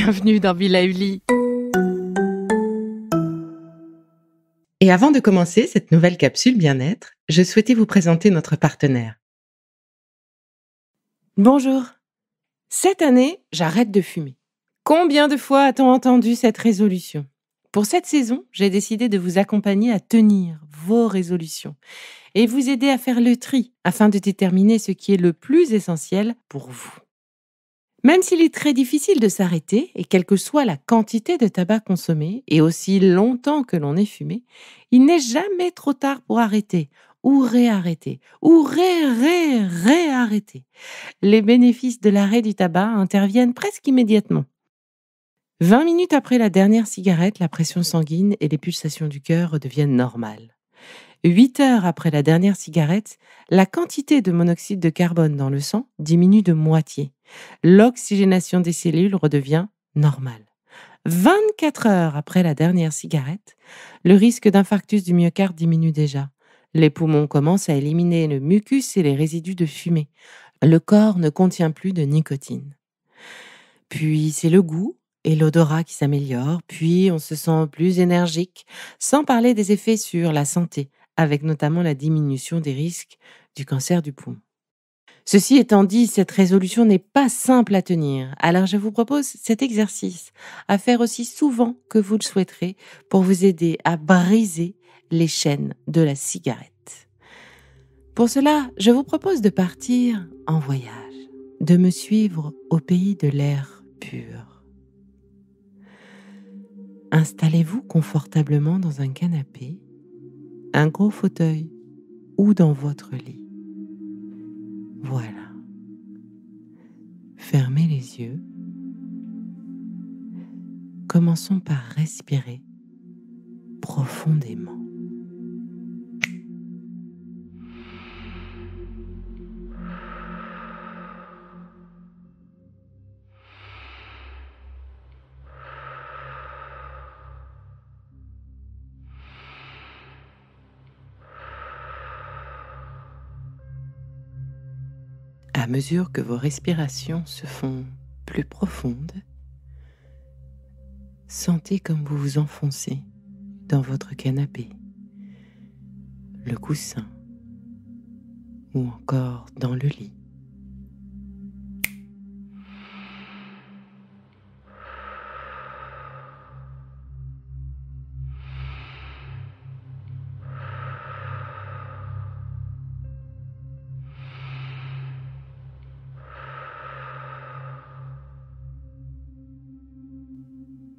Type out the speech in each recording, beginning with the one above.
bienvenue dans Villa Uli. Et avant de commencer cette nouvelle capsule bien-être, je souhaitais vous présenter notre partenaire. Bonjour. Cette année, j'arrête de fumer. Combien de fois a-t-on entendu cette résolution ? Pour cette saison, j'ai décidé de vous accompagner à tenir vos résolutions et vous aider à faire le tri afin de déterminer ce qui est le plus essentiel pour vous. Même s'il est très difficile de s'arrêter, et quelle que soit la quantité de tabac consommé, et aussi longtemps que l'on ait fumé, il n'est jamais trop tard pour arrêter, ou réarrêter, ou réarrêter. Les bénéfices de l'arrêt du tabac interviennent presque immédiatement. 20 minutes après la dernière cigarette, la pression sanguine et les pulsations du cœur redeviennent normales. 8 heures après la dernière cigarette, la quantité de monoxyde de carbone dans le sang diminue de moitié. L'oxygénation des cellules redevient normale. 24 heures après la dernière cigarette, le risque d'infarctus du myocarde diminue déjà. Les poumons commencent à éliminer le mucus et les résidus de fumée. Le corps ne contient plus de nicotine. Puis c'est le goût et l'odorat qui s'améliorent, puis on se sent plus énergique, sans parler des effets sur la santé, avec notamment la diminution des risques du cancer du poumon. Ceci étant dit, cette résolution n'est pas simple à tenir, alors je vous propose cet exercice à faire aussi souvent que vous le souhaiterez pour vous aider à briser les chaînes de la cigarette. Pour cela, je vous propose de partir en voyage, de me suivre au pays de l'air pur. Installez-vous confortablement dans un canapé, un gros fauteuil ou dans votre lit. Voilà. Fermez les yeux. Commençons par respirer profondément. À mesure que vos respirations se font plus profondes, sentez comme vous vous enfoncez dans votre canapé, le coussin ou encore dans le lit.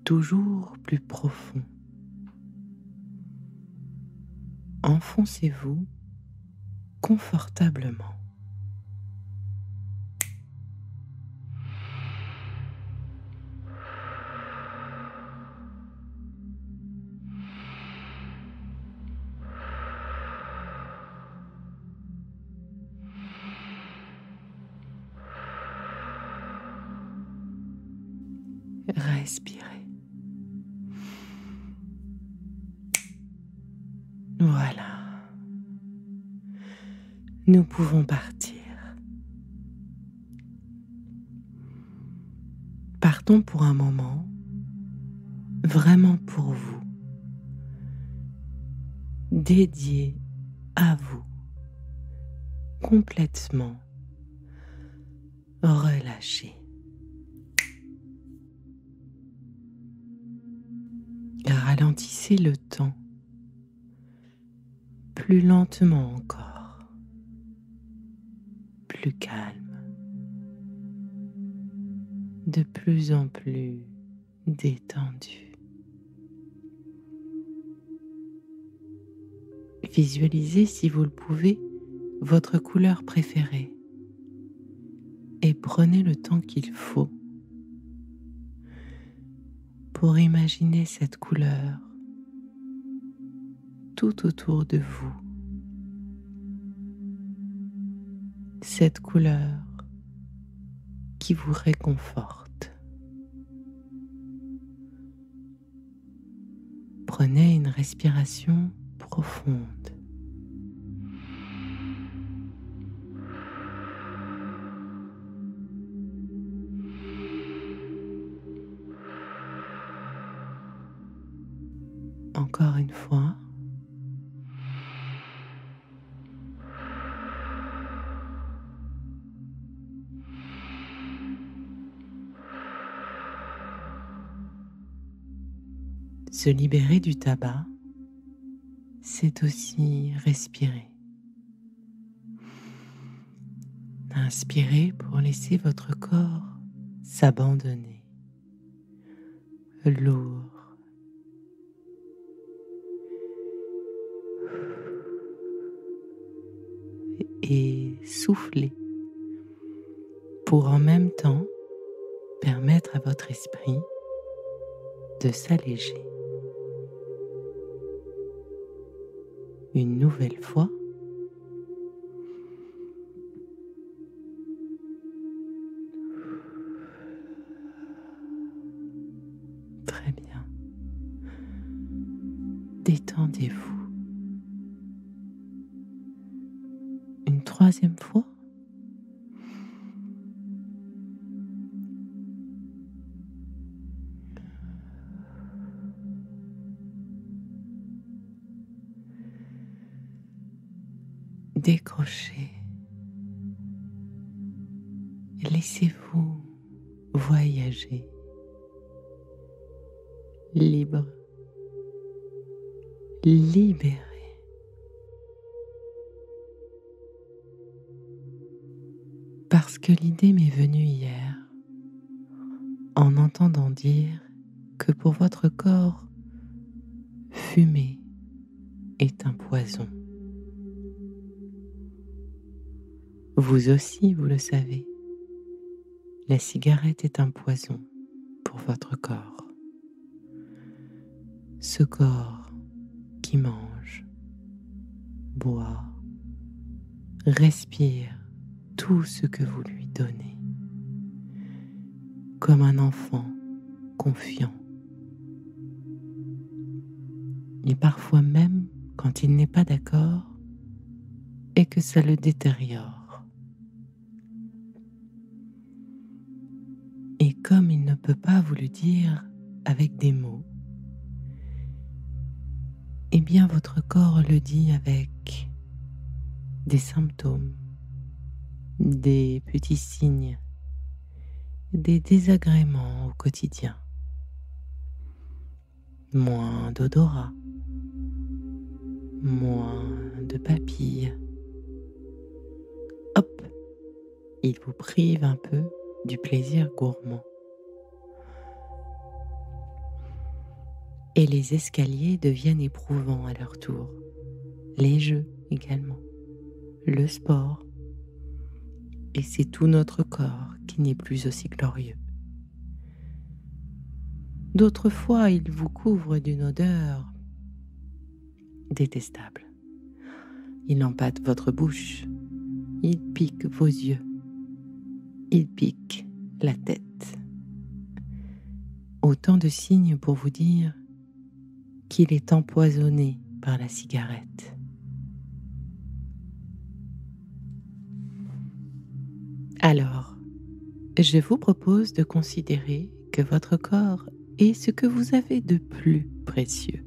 Toujours plus profond. Enfoncez-vous confortablement. Respirez. Voilà. Nous pouvons partir. Partons pour un moment, vraiment pour vous, dédié à vous, complètement relâché. Ralentissez le temps, plus lentement encore, plus calme, de plus en plus détendu. Visualisez, si vous le pouvez, votre couleur préférée et prenez le temps qu'il faut pour imaginer cette couleur tout autour de vous. Cette couleur qui vous réconforte. Prenez une respiration profonde. Encore une fois. Se libérer du tabac, c'est aussi respirer. Inspirez pour laisser votre corps s'abandonner. Lourd. Et souffler pour en même temps permettre à votre esprit de s'alléger. Une nouvelle fois. Très bien. Détendez-vous. Une troisième fois. Décrochez. Laissez-vous voyager. Libre. Libéré. Parce que l'idée m'est venue hier en entendant dire que pour votre corps, fumer est un poison. Vous aussi, vous le savez, la cigarette est un poison pour votre corps. Ce corps qui mange, boit, respire tout ce que vous lui donnez, comme un enfant confiant. Et parfois même quand il n'est pas d'accord et que ça le détériore. Et comme il ne peut pas vous le dire avec des mots, eh bien votre corps le dit avec des symptômes, des petits signes, des désagréments au quotidien. Moins d'odorat, moins de papilles. Hop, il vous prive un peu du plaisir gourmand. Et les escaliers deviennent éprouvants à leur tour. Les jeux également. Le sport. Et c'est tout notre corps qui n'est plus aussi glorieux. D'autres fois, il vous couvre d'une odeur détestable. Il empâte votre bouche. Il pique vos yeux. Il pique la tête. Autant de signes pour vous dire qu'il est empoisonné par la cigarette. Alors, je vous propose de considérer que votre corps est ce que vous avez de plus précieux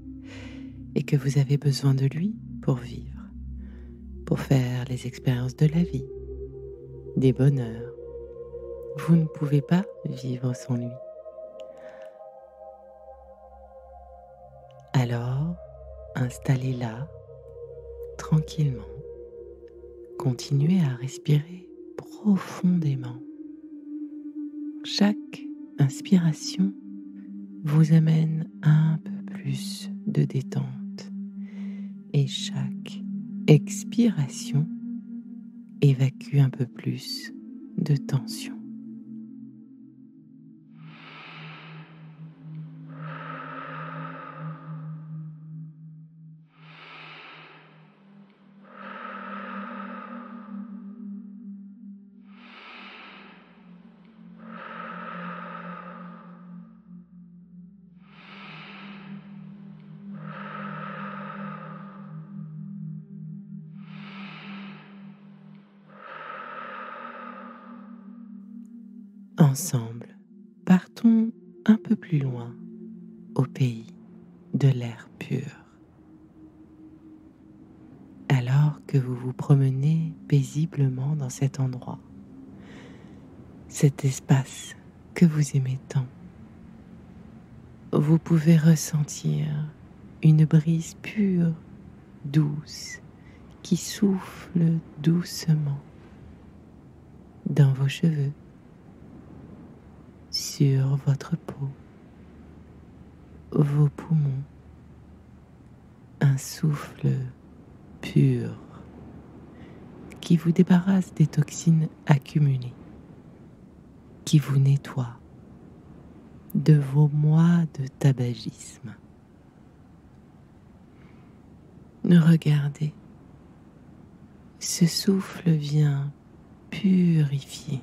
et que vous avez besoin de lui pour vivre, pour faire les expériences de la vie, des bonheurs. Vous ne pouvez pas vivre sans lui. Alors, installez-la tranquillement. Continuez à respirer profondément. Chaque inspiration vous amène un peu plus de détente et chaque expiration évacue un peu plus de tension. Ensemble, partons un peu plus loin, au pays de l'air pur. pur. Alors que vous vous promenez paisiblement dans cet endroit, cet espace que vous aimez tant, vous pouvez ressentir une brise pure, douce, qui souffle doucement dans vos cheveux, sur votre peau, vos poumons, un souffle pur qui vous débarrasse des toxines accumulées, qui vous nettoie de vos mois de tabagisme. Regardez, ce souffle vient purifier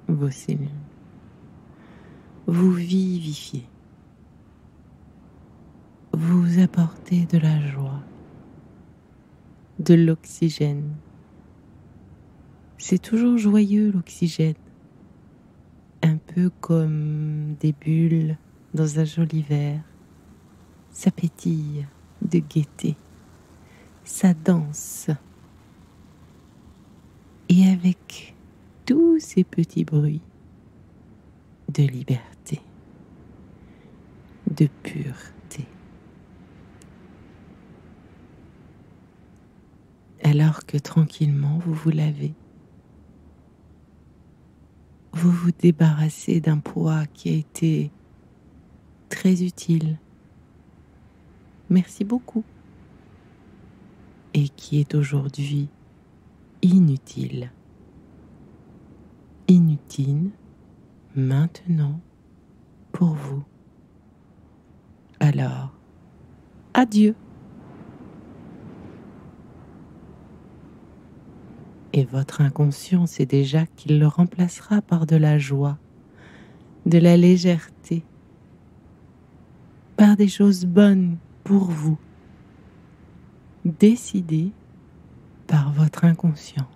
vos cellules, vous vivifier, vous apporter de la joie, de l'oxygène. C'est toujours joyeux l'oxygène, un peu comme des bulles dans un joli verre. Ça pétille de gaieté, ça danse. Et avec tous ces petits bruits de liberté, de pureté. Alors que tranquillement vous vous lavez, vous vous débarrassez d'un poids qui a été très utile. Merci beaucoup. Et qui est aujourd'hui inutile. Inutile maintenant pour vous. Alors, adieu. Et votre inconscient sait déjà qu'il le remplacera par de la joie, de la légèreté, par des choses bonnes pour vous, décidées par votre inconscient.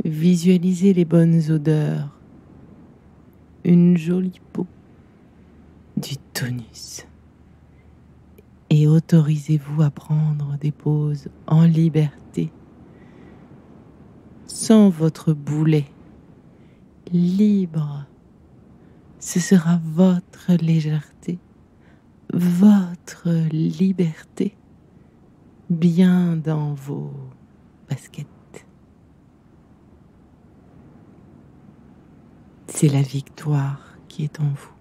Visualisez les bonnes odeurs, une jolie peau, du tonus. Et autorisez-vous à prendre des pauses en liberté, sans votre boulet, libre. Ce sera votre légèreté, votre liberté, bien dans vos baskets. C'est la victoire qui est en vous.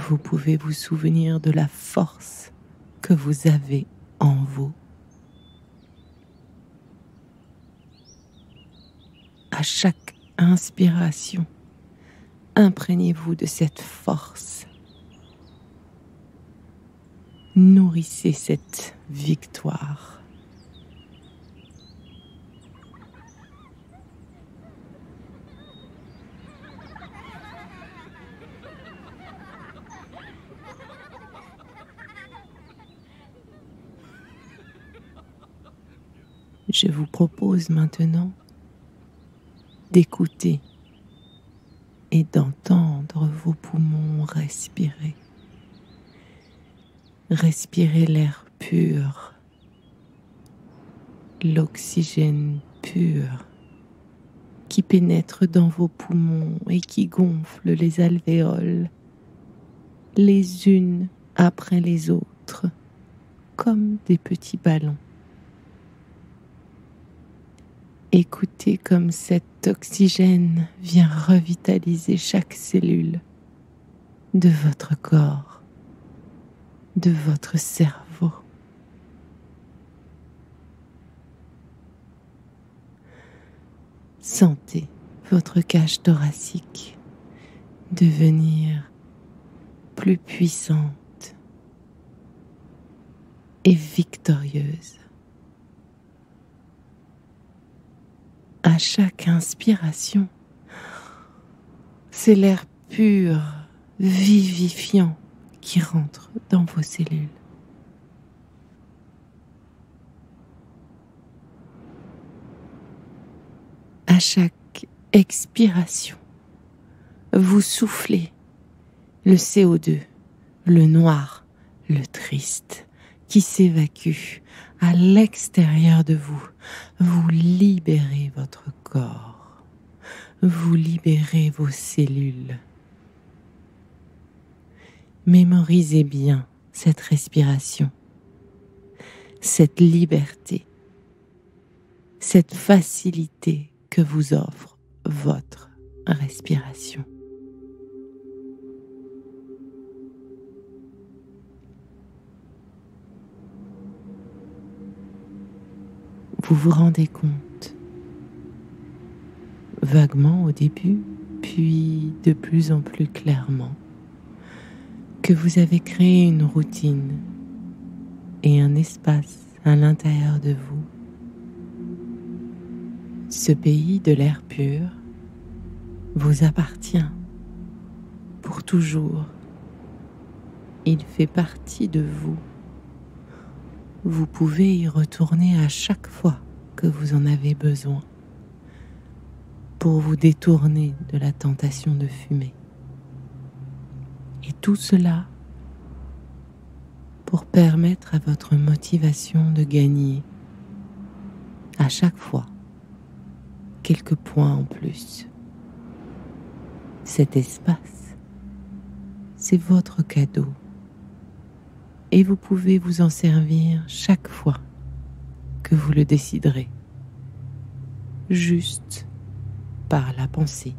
Vous pouvez vous souvenir de la force que vous avez en vous. À chaque inspiration, imprégnez-vous de cette force. Nourrissez cette victoire. Je vous propose maintenant d'écouter et d'entendre vos poumons respirer. Respirez l'air pur, l'oxygène pur qui pénètre dans vos poumons et qui gonfle les alvéoles, les unes après les autres, comme des petits ballons. Écoutez comme cet oxygène vient revitaliser chaque cellule de votre corps, de votre cerveau. Sentez votre cage thoracique devenir plus puissante et victorieuse. À chaque inspiration, c'est l'air pur, vivifiant qui rentre dans vos cellules. À chaque expiration, vous soufflez le CO2, le noir, le triste, qui s'évacue à l'extérieur de vous. Vous libérez votre corps, vous libérez vos cellules. Mémorisez bien cette respiration, cette liberté, cette facilité que vous offre votre respiration. Vous vous rendez compte, vaguement au début, puis de plus en plus clairement, que vous avez créé une routine et un espace à l'intérieur de vous. Ce pays de l'air pur vous appartient pour toujours. Il fait partie de vous. Vous pouvez y retourner à chaque fois que vous en avez besoin pour vous détourner de la tentation de fumer. Et tout cela pour permettre à votre motivation de gagner à chaque fois quelques points en plus. Cet espace, c'est votre cadeau et vous pouvez vous en servir chaque fois que vous le déciderez, juste par la pensée.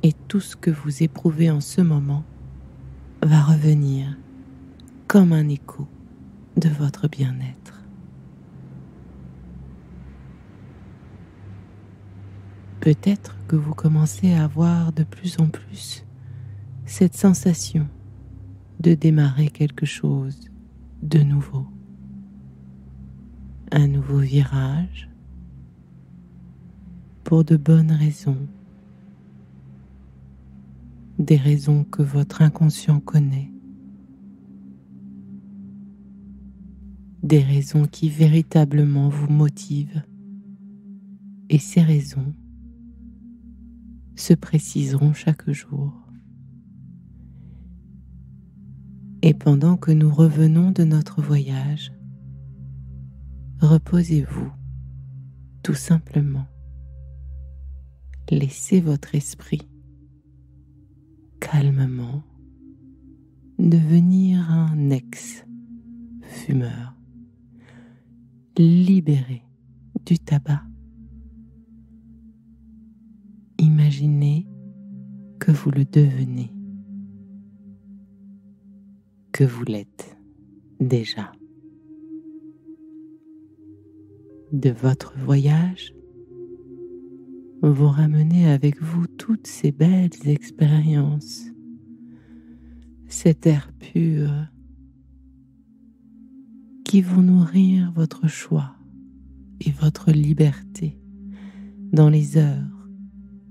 Et tout ce que vous éprouvez en ce moment va revenir comme un écho de votre bien-être. Peut-être que vous commencez à avoir de plus en plus cette sensation de démarrer quelque chose de nouveau. Un nouveau virage pour de bonnes raisons. Des raisons que votre inconscient connaît. Des raisons qui véritablement vous motivent. Et ces raisons se préciseront chaque jour. Et pendant que nous revenons de notre voyage, reposez-vous tout simplement. Laissez votre esprit calmement devenir un ex-fumeur, libéré du tabac. Imaginez que vous le devenez, que vous l'êtes déjà. De votre voyage, vous ramenez avec vous toutes ces belles expériences, cet air pur qui vont nourrir votre choix et votre liberté dans les heures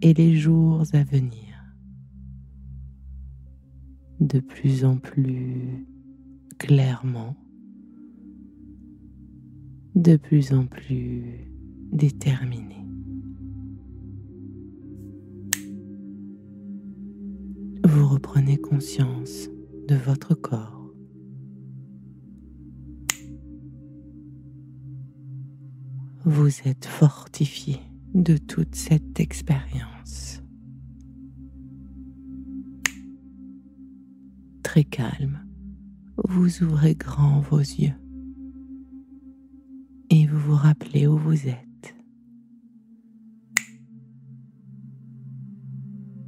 et les jours à venir. De plus en plus clairement, de plus en plus déterminé. Vous reprenez conscience de votre corps. Vous êtes fortifié de toute cette expérience. Très calme, vous ouvrez grand vos yeux et vous vous rappelez où vous êtes.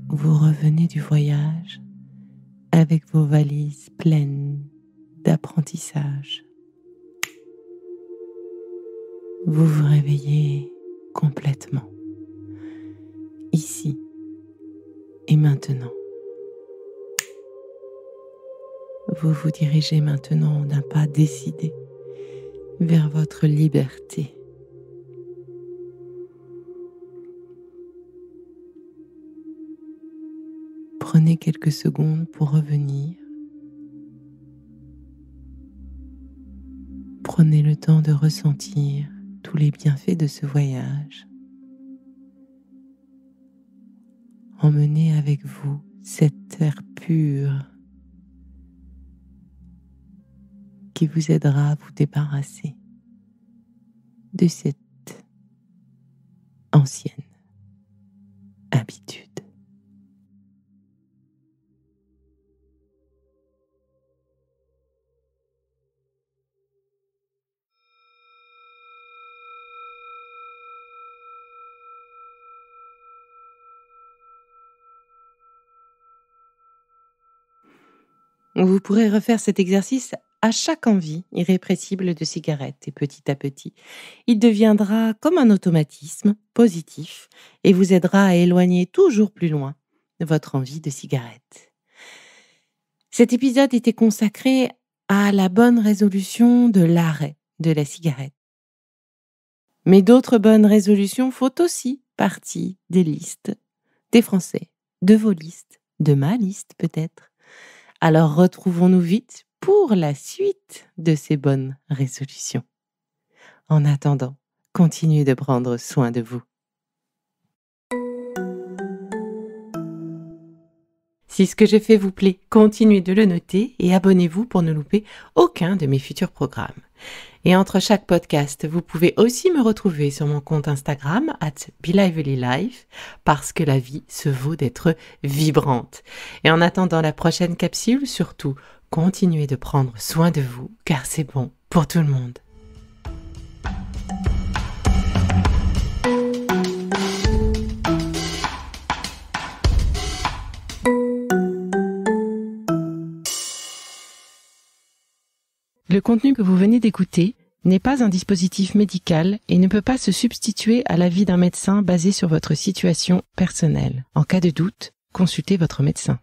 Vous revenez du voyage avec vos valises pleines d'apprentissage. Vous vous réveillez complètement, ici et maintenant. Vous vous dirigez maintenant d'un pas décidé vers votre liberté. Prenez quelques secondes pour revenir. Prenez le temps de ressentir tous les bienfaits de ce voyage. emmenez avec vous cet air pur qui vous aidera à vous débarrasser de cette ancienne habitude. Vous pourrez refaire cet exercice à chaque envie irrépressible de cigarette et petit à petit, il deviendra comme un automatisme positif et vous aidera à éloigner toujours plus loin votre envie de cigarette. Cet épisode était consacré à la bonne résolution de l'arrêt de la cigarette. Mais d'autres bonnes résolutions font aussi partie des listes des Français, de vos listes, de ma liste peut-être. Alors retrouvons-nous vite pour la suite de ces bonnes résolutions. En attendant, continuez de prendre soin de vous. Si ce que je fais vous plaît, continuez de le noter et abonnez-vous pour ne louper aucun de mes futurs programmes. Et entre chaque podcast, vous pouvez aussi me retrouver sur mon compte Instagram @BeLivelyLife parce que la vie se vaut d'être vibrante. Et en attendant la prochaine capsule, surtout, continuez de prendre soin de vous car c'est bon pour tout le monde. Le contenu que vous venez d'écouter n'est pas un dispositif médical et ne peut pas se substituer à l'avis d'un médecin basé sur votre situation personnelle. En cas de doute, consultez votre médecin.